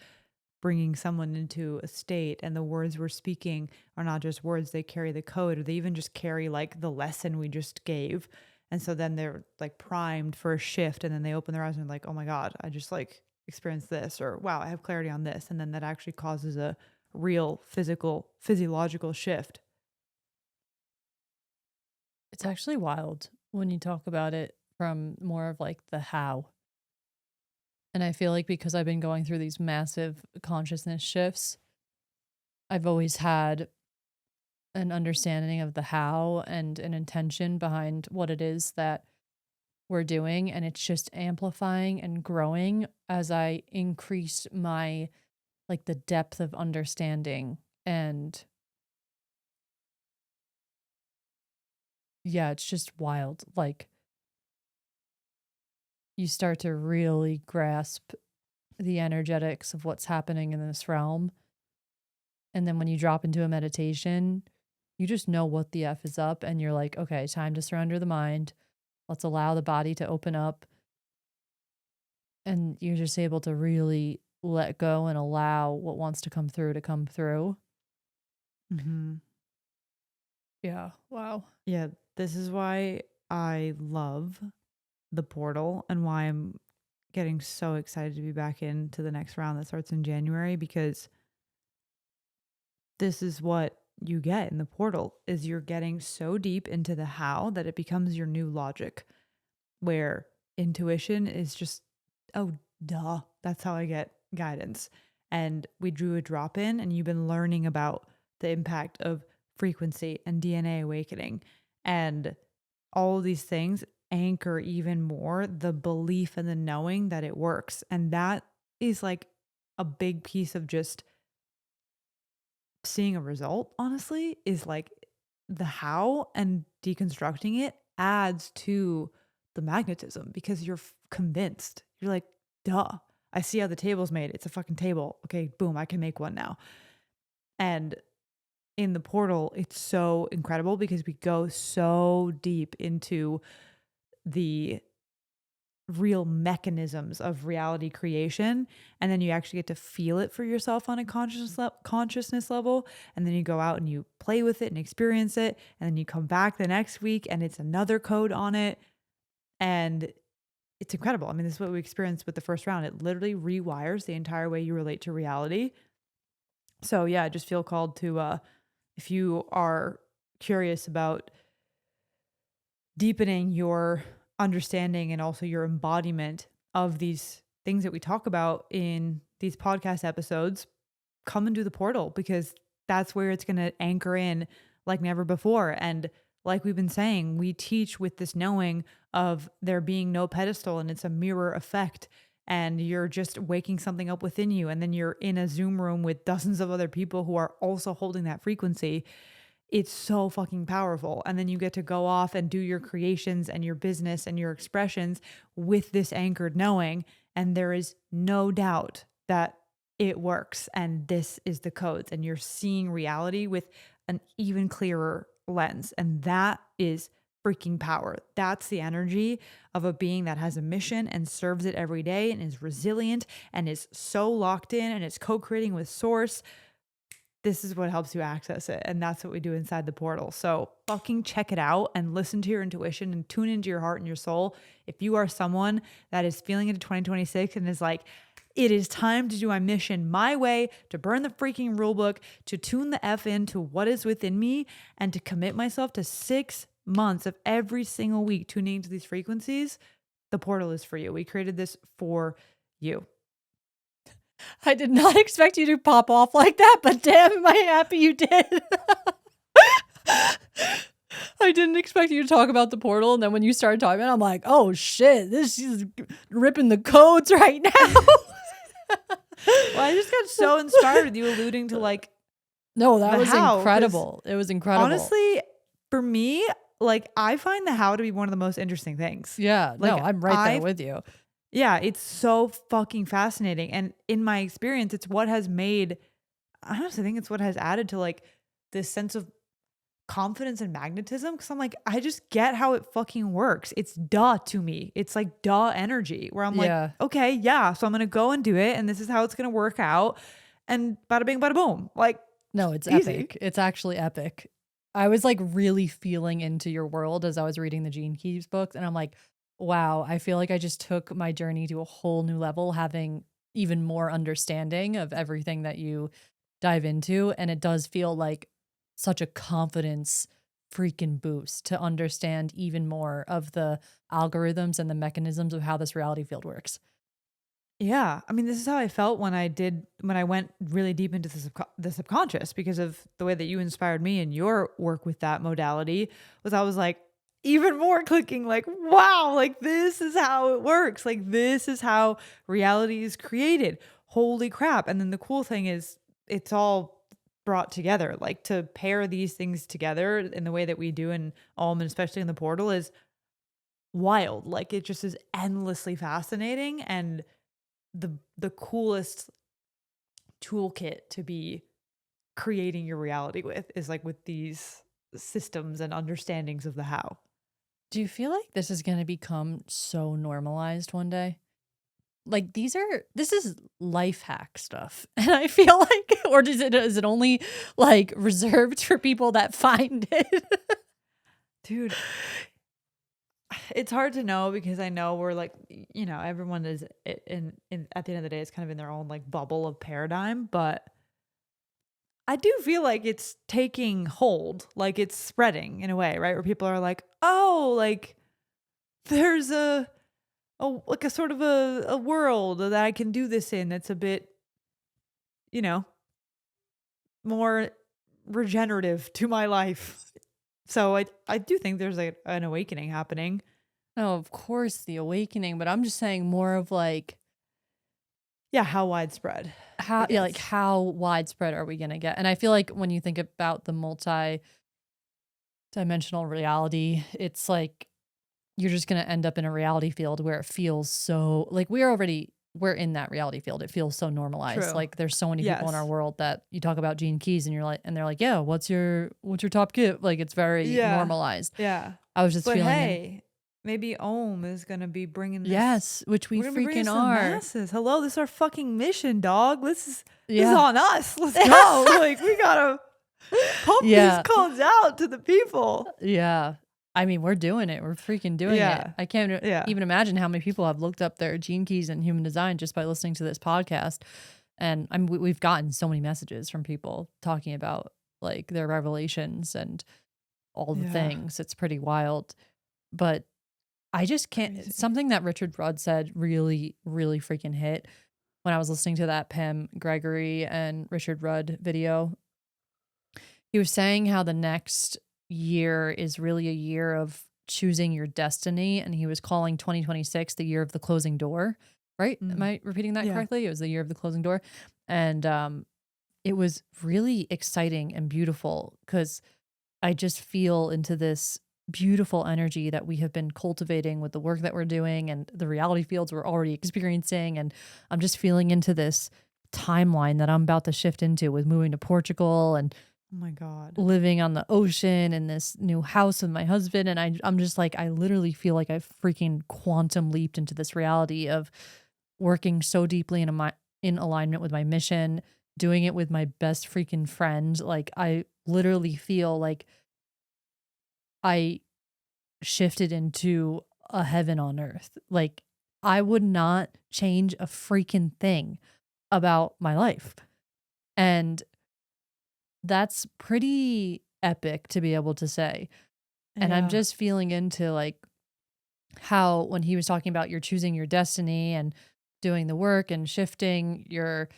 bringing someone into a state, and the words we're speaking are not just words, they carry the code, or they even just carry like the lesson we just gave. And so then they're like primed for a shift, and then they open their eyes and like, oh my God, I just like experienced this, or wow, I have clarity on this. And then that actually causes a real physiological shift. It's actually wild when you talk about it from more of like the how. And I feel like because I've been going through these massive consciousness shifts, I've always had an understanding of the how and an intention behind what it is that we're doing. And it's just amplifying and growing as I increase my like the depth of understanding. And yeah, it's just wild. Like you start to really grasp the energetics of what's happening in this realm. And then when you drop into a meditation, you just know what the F is up and you're like, okay, time to surrender the mind. Let's allow the body to open up. And you're just able to really let go and allow what wants to come through to come through. Mm-hmm. Yeah. Wow. Yeah, this is why I love the portal and why I'm getting so excited to be back into the next round that starts in January, because this is what you get in the portal is you're getting so deep into the how that it becomes your new logic, where intuition is just, oh, duh, that's how I get guidance. And we drew a drop in, and you've been learning about the impact of frequency and DNA awakening. And all of these things anchor even more the belief and the knowing that it works. And that is like a big piece of just seeing a result, honestly, is like the how, and deconstructing it adds to the magnetism because you're convinced. You're like, duh, I see how the table's made. It's a fucking table. Okay, boom, I can make one now. And in the portal, it's so incredible because we go so deep into the real mechanisms of reality creation, and then you actually get to feel it for yourself on a consciousness level, and then you go out and you play with it and experience it, and then you come back the next week and it's another code on it, and it's incredible. I mean, this is what we experienced with the first round. It literally rewires the entire way you relate to reality. So yeah, I just feel called to if you are curious about deepening your understanding and also your embodiment of these things that we talk about in these podcast episodes, come and do the portal, because that's where it's going to anchor in like never before. And like we've been saying, we teach with this knowing of there being no pedestal and it's a mirror effect. And you're just waking something up within you. And then you're in a Zoom room with dozens of other people who are also holding that frequency. It's so fucking powerful. And then you get to go off and do your creations and your business and your expressions with this anchored knowing. And there is no doubt that it works. And this is the codes. And you're seeing reality with an even clearer lens. And that is freaking power. That's the energy of a being that has a mission and serves it every day and is resilient and is so locked in and is co-creating with source. This is what helps you access it. And that's what we do inside the portal. So fucking check it out and listen to your intuition and tune into your heart and your soul. If you are someone that is feeling into 2026 and is like, it is time to do my mission my way, to burn the freaking rule book, to tune the F into what is within me, and to commit myself to 6 months of every single week tuning into these frequencies, the portal is for you. We created this for you. I did not expect you to pop off like that, but damn, am I happy you did. I didn't expect you to talk about the portal, and then when you started talking about it, I'm like, oh shit, this is ripping the codes right now. Well, I just got so inspired with you alluding to like No, that the was how, 'cause incredible. It was incredible. honestly, for me, like I find the how to be one of the most interesting things. Yeah, no, Like I'm right there I with you. yeah, it's so fucking fascinating. And in my experience, it's what has made, I honestly think it's what has added to like this sense of confidence and magnetism. Cause I'm like, I just get how it fucking works. It's duh to me. It's like duh energy where I'm like, Yeah. okay, yeah. So I'm going to go and do it. And this is how it's going to work out. And bada bing, bada boom. Like No, it's easy. epic. It's actually epic. I was like really feeling into your world as I was reading the Gene Keys books, and I'm like, wow, I feel like I just took my journey to a whole new level, having even more understanding of everything that you dive into. And it does feel like such a confidence freaking boost to understand even more of the algorithms and the mechanisms of how this reality field works. Yeah, I mean, this is how I felt when I went really deep into the subconscious, because of the way that you inspired me in your work with that modality. Was I was like even more clicking, like, wow, like this is how it works. Like this is how reality is created. Holy crap. And then the cool thing is it's all brought together. Like to pair these things together in the way that we do in Alm, and especially in the portal, is wild. Like it just is endlessly fascinating and the coolest toolkit to be creating your reality with is like with these systems and understandings of the how. Do you feel like this is gonna become so normalized one day? Like, this is life hack stuff, and I feel like or is it only, like, reserved for people that find it? Dude, it's hard to know because I know we're like, everyone is in at the end of the day, it's kind of in their own like bubble of paradigm, but I do feel like it's taking hold, like it's spreading in a way, right? Where people are like, oh, like there's like a sort of a world that I can do this in that's a bit, you know, more regenerative to my life. So I do think there's an awakening happening. No, of course, the awakening, but I'm just saying more of, like, Yeah, how widespread, I how yeah, like, guess. how widespread are we gonna get? And I feel like when you think about the multi-dimensional reality, it's like you're just gonna end up in a reality field where it feels so like, we're in that reality field. It feels so normalized. True. Like, there's so many people in our Yes. world that you talk about Gene Keys and they're like, "Yeah, what's your top gift?" Like, it's very Yeah. normalized. Yeah. I was just But feeling in hey, maybe Ohm is gonna be bringing this. yes, which we We're gonna be bringing freaking this to the are. masses. Hello, this is our fucking mission, dog. This is Yeah. on us. Let's go. Like we gotta pump these Yeah. cones out to the people. Yeah. I mean, we're doing it. We're freaking doing it. Yeah. I can't Yeah. even imagine how many people have looked up their gene keys and human design just by listening to this podcast. And we've gotten so many messages from people talking about like their revelations and all the Yeah. things. It's pretty wild. But I just can't. Crazy. Something that Richard Rudd said really, really freaking hit when I was listening to that Pam Gregory and Richard Rudd video. He was saying how the next year is really a year of choosing your destiny, and he was calling 2026 the year of the closing door, right? Am Mm. I repeating that Yeah. correctly? It was the year of the closing door. And it was really exciting and beautiful because I just feel into this beautiful energy that we have been cultivating with the work that we're doing and the reality fields we're already experiencing. And I'm just feeling into this timeline that I'm about to shift into with moving to Portugal and Oh my God. living on the ocean in this new house with my husband. And I'm just like, I literally feel like I've freaking quantum leaped into this reality of working so deeply in alignment with my mission, doing it with my best freaking friend. Like I literally feel like I shifted into a heaven on earth. Like I would not change a freaking thing about my life. And that's pretty epic to be able to say. And I'm Yeah. just feeling into like how when he was talking about you're choosing your destiny and doing the work and shifting your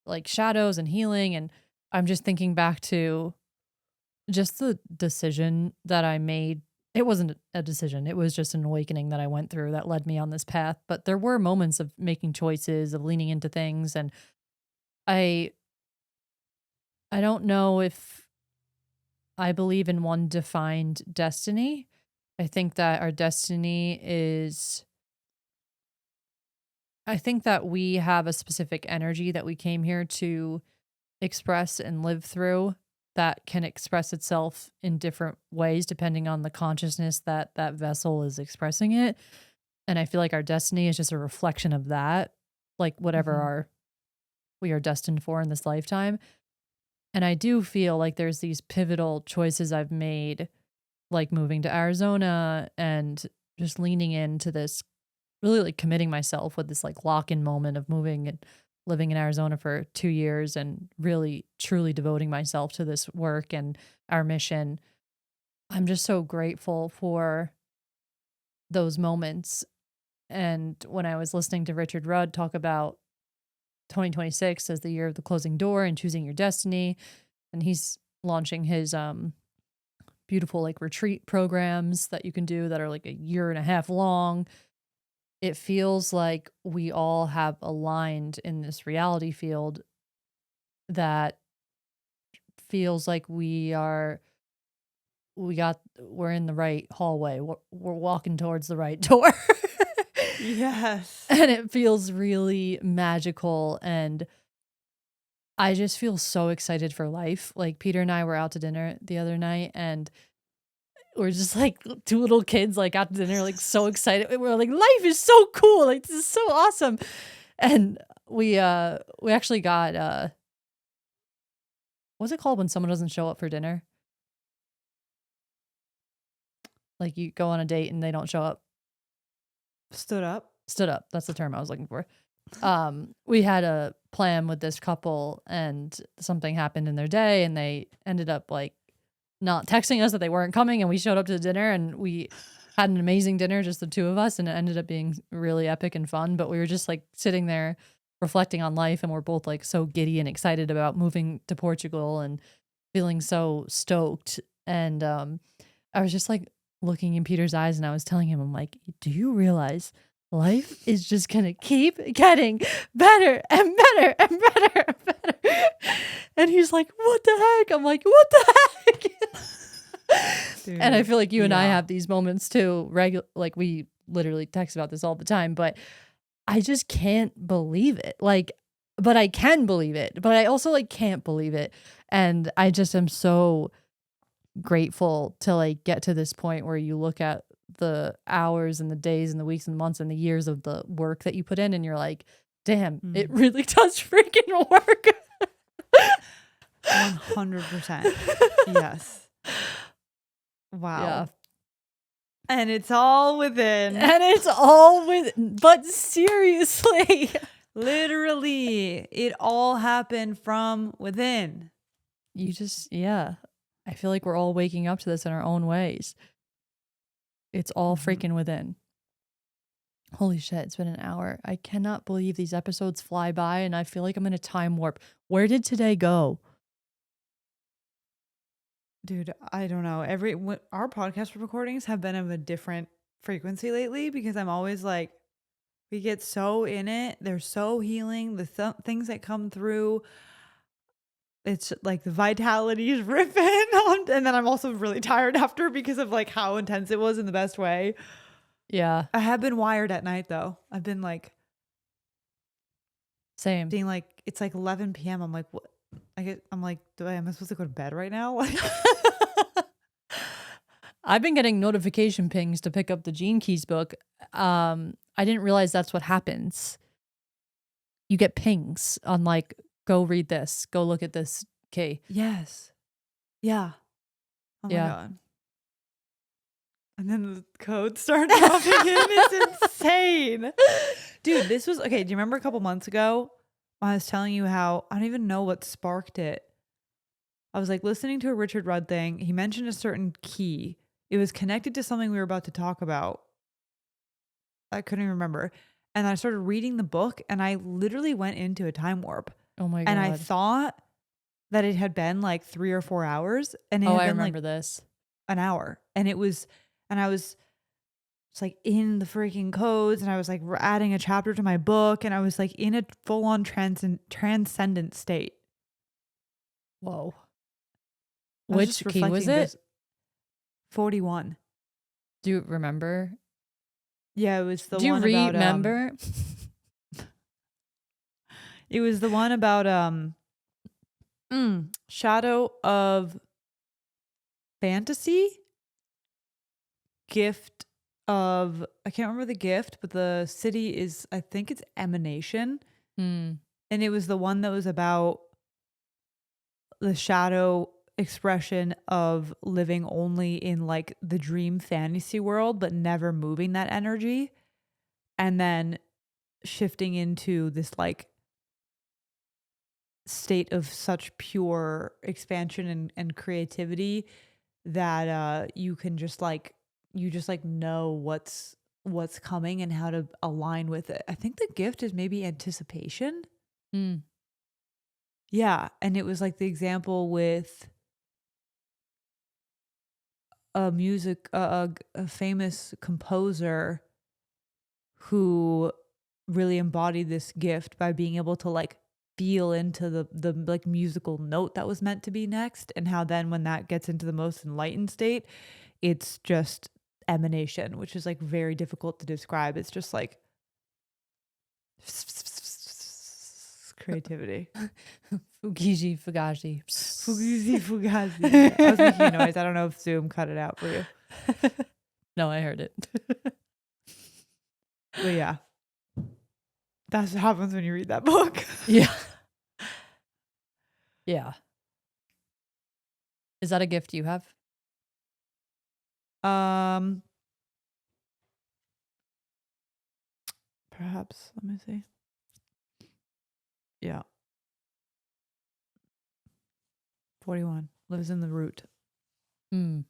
like shadows and healing and I'm just thinking back to just the decision that I made. It wasn't a decision. It was just an awakening that I went through that led me on this path, but there were moments of making choices, of leaning into things and I I don't know if I believe in one defined destiny. I think that our destiny is I think that we have a specific energy that we came here to express and live through that can express itself in different ways depending on the consciousness that that vessel is expressing it. And I feel like our destiny is just a reflection of that, like whatever Hmm. our we are destined for in this lifetime. And I do feel like there's these pivotal choices I've made, like moving to Arizona and just leaning into this really, like, committing myself with this, like, lock-in moment of moving and living in Arizona for 2 years and really truly devoting myself to this work and our mission. I'm just so grateful for those moments, and when I was listening to Richard Rudd talk about 2026 as the year of the closing door and choosing your destiny, and he's launching his, beautiful, like, retreat programs that you can do that are, like, a year and a half long. It feels like we all have aligned in this reality field that feels like we are we're in the right hallway. We're walking towards the right door. Yes. And it feels really magical, and I just feel so excited for life. Like, Peter and I were out to dinner the other night, and we're just like two little kids, like out to dinner, like so excited. We're like, life is so cool. Like, this is so awesome. And we actually got what's it called when someone doesn't show up for dinner? Like, you go on a date and they don't show up. Stood up. Stood up. That's the term I was looking for. We had a plan with this couple, and something happened in their day, and they ended up like not texting us that they weren't coming, and we showed up to the dinner, and we had an amazing dinner, just the two of us, and it ended up being really epic and fun. But we were just like sitting there reflecting on life, and we're both like so giddy and excited about moving to Portugal and feeling so stoked. And I was just like looking in Peter's eyes, and I was telling him, I'm like, do you realize life is just gonna keep getting better and better and better and better? And he's like, what the heck? I'm like, what the heck? Dude, And I feel like you and I yeah. have these moments too. Like, we literally text about this all the time, but I just can't believe it. Like, but I can believe it, but I also like can't believe it. And I just am so grateful to like get to this point where you look at the hours and the days and the weeks and the months and the years of the work that you put in, and you're like, damn, it Mm. really does freaking work. 100%. Yes. Wow. Yeah. And it's all within. And it's all but seriously. Literally, it all happened from within. Yeah. I feel like we're all waking up to this in our own ways. It's all Mhm. freaking within. Holy shit, it's been an hour. I cannot believe these episodes fly by, and I feel like I'm in a time warp. Where did today go? Dude, I don't know. Our podcast recordings have been of a different frequency lately because I'm always like, we get so in it. They're so healing. The things that come through, it's like the vitality is ripping on. And then I'm also really tired after because of like how intense it was in the best way. Yeah, I have been wired at night though. I've been like same. being like, it's like 11 p.m. I'm like, what? I'm like, am I supposed to go to bed right now? Like, I've been getting notification pings to pick up the Gene Keys book. I didn't realize that's what happens. You get pings on like, go read this, go look at this key. yes. Yeah. Oh my Yeah. God. And then the code started popping in. It's insane. Dude, this was okay. Do you remember a couple months ago I was telling you how I don't even know what sparked it? I was like listening to a Richard Rudd thing. He mentioned a certain key. It was connected to something we were about to talk about. I couldn't even remember. And I started reading the book and I literally went into a time warp. Oh my God. And I thought that it had been like 3 or 4 hours. And it had I been remember like this. an hour. And I was just like in the freaking codes and I was like adding a chapter to my book and I was like in a full on transcendent state. Whoa. I was Which just key was reflecting it? this 41. Do you remember? Yeah, it was the Do you one about remember? it was the one about Shadow of Fantasy, gift of I can't remember the gift, but the city is I think it's Emanation. Hmm. And it was the one that was about the shadow expression of living only in like the dream fantasy world, but never moving that energy. And then shifting into this like state of such pure expansion and creativity that you can just like you just like know what's coming and how to align with it. I think the gift is maybe anticipation. Hmm. Yeah, and it was like the example with a famous composer who really embodied this gift by being able to like feel into the like musical note that was meant to be next, and how then when that gets into the most enlightened state, it's just emanation, which is like very difficult to describe. It's just like creativity. Fugiji Fugashi. Fugazi, fugazi. Yeah. I was making a noise. I don't know if Zoom cut it out for you. No, I heard it. But yeah, that's what happens when you read that book. Yeah. Yeah. Is that a gift you have? Um, Perhaps. Let me see. Yeah. 41. Lives in the root. Mm.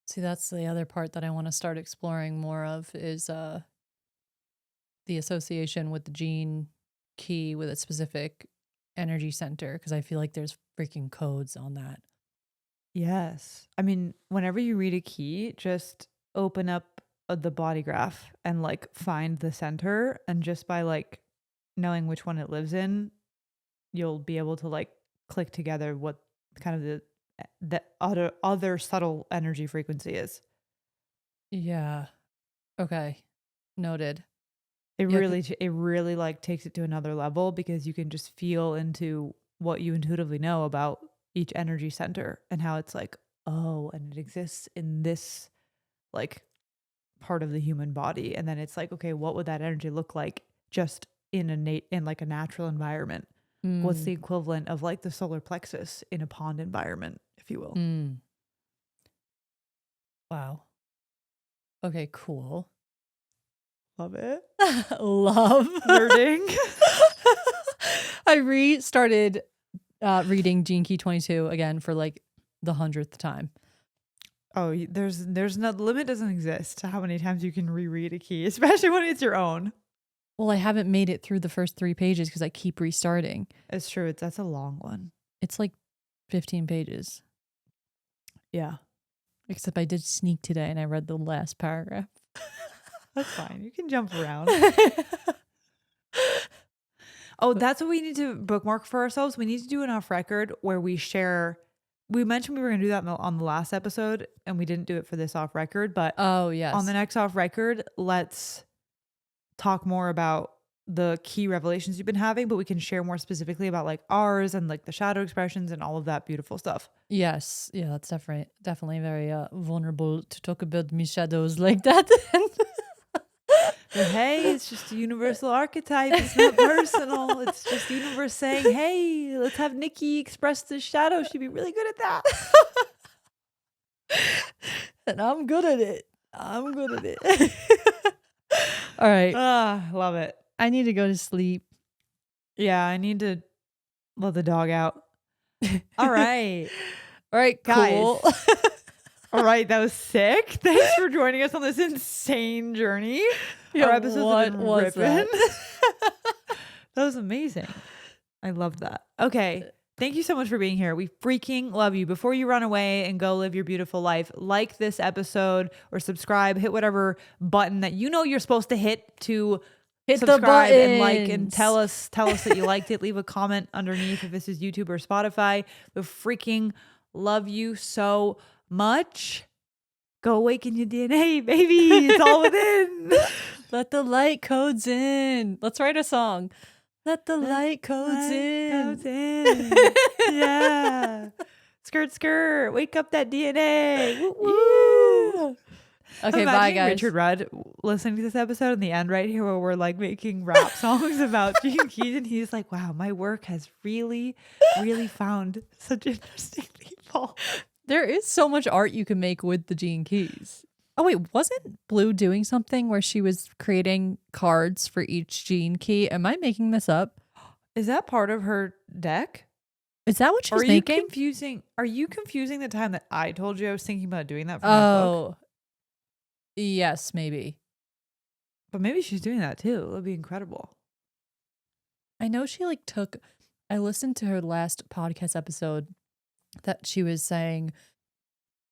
See, that's the other part that I want to start exploring more of is the association with the gene key with a specific energy center, because I feel like there's freaking codes on that. Yes. I mean, whenever you read a key, just open up the body graph and like find the center. And just by like knowing which one it lives in, you'll be able to like click together what kind of the other subtle energy frequency is. Yeah. Okay. Noted. It Yeah. really like takes it to another level, because you can just feel into what you intuitively know about each energy center and how it's like, oh, and it exists in this like part of the human body. And then it's like, okay, what would that energy look like just in like a natural environment? What's the equivalent of like the solar plexus in a pond environment, if you will? Wow. Okay, cool. Love it. Love Nerding. I restarted reading Gene Key 22 again for like the 100th time. Oh, there's no, the limit doesn't exist to how many times you can reread a key, especially when it's your own. Well, I haven't made it through the first 3 pages because I keep restarting. It's true. That's a long one. It's like 15 pages. Yeah. Except I did sneak today and I read the last paragraph. That's fine. You can jump around. Oh, that's what we need to bookmark for ourselves. We need to do an off record where we share. We mentioned we were going to do that on the last episode, and we didn't do it for this off record. But Oh, yes. on the next off record, let's talk more about the key revelations you've been having, but we can share more specifically about like ours and like the shadow expressions and all of that beautiful stuff. Yes. Yeah, that's definitely very vulnerable to talk about me shadows like that. But hey, it's just a universal archetype. It's not personal. It's just the universe saying, hey, let's have Nikki express the shadow. She'd be really good at that. And I'm good at it. All right. Love it. I need to go to sleep. Yeah, I need to let the dog out. All right. All right, cool. Guys. All right, that was sick. Thanks for joining us on this insane journey. Yeah, our episode's been was ripping. that? That was amazing. I love that. Okay. Thank you so much for being here. We freaking love you. Before you run away and go live your beautiful life, like this episode or subscribe, hit whatever button that you know you're supposed to hit to Hit the subscribe and like and buttons. tell us that you liked it. Leave a comment underneath if this is YouTube or Spotify. We freaking love you so much. Go awaken your DNA, baby. It's all within. Let the light codes in. Let's write a song. Let the light codes in. Yeah. Skirt, skirt. Wake up that DNA. Woo, woo. Yeah. Okay, Imagine bye, guys. Richard Rudd listening to this episode in the end right here where we're like making rap songs about Gene Keys, and he's like, wow, my work has really, really found such interesting people. There is so much art you can make with the Gene Keys. Oh, wait, wasn't Blue doing something where she was creating cards for each Gene Key? Am I making this up? Is that part of her deck? Is that what she was Are making? you confusing the time that I told you I was thinking about doing that for my book? Yes, maybe. But maybe she's doing that too. It would be incredible. I know she I listened to her last podcast episode that she was saying,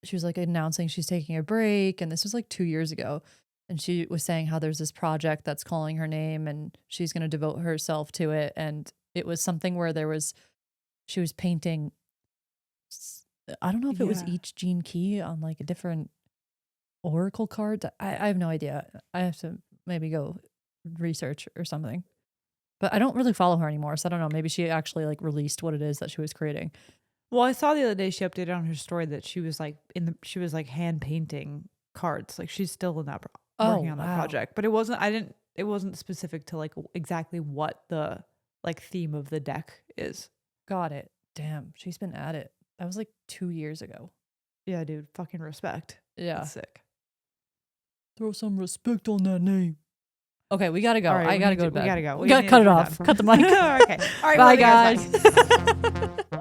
she was like announcing she's taking a break. And this was like 2 years ago. And she was saying how there's this project that's calling her name and she's going to devote herself to it. And It was something where she was painting. I don't know if it was Yeah. each gene key on like a different oracle card. I have no idea. I have to maybe go research or something. But I don't really follow her anymore, so I don't know. Maybe she actually like released what it is that she was creating. Well, I saw the other day she updated on her story that she was like she was like hand painting cards. Like she's still in that working on that Wow. project. But it wasn't specific to like exactly what the like theme of the deck is. Got it. Damn, she's been at it. That was like 2 years ago. Yeah, dude, fucking respect. Yeah. That's sick. Throw some respect on that name. Okay, we gotta go. All right, I gotta go to bed. We gotta go. We gotta cut it off. Cut the mic. Okay. All right. Bye, love you guys. Bye.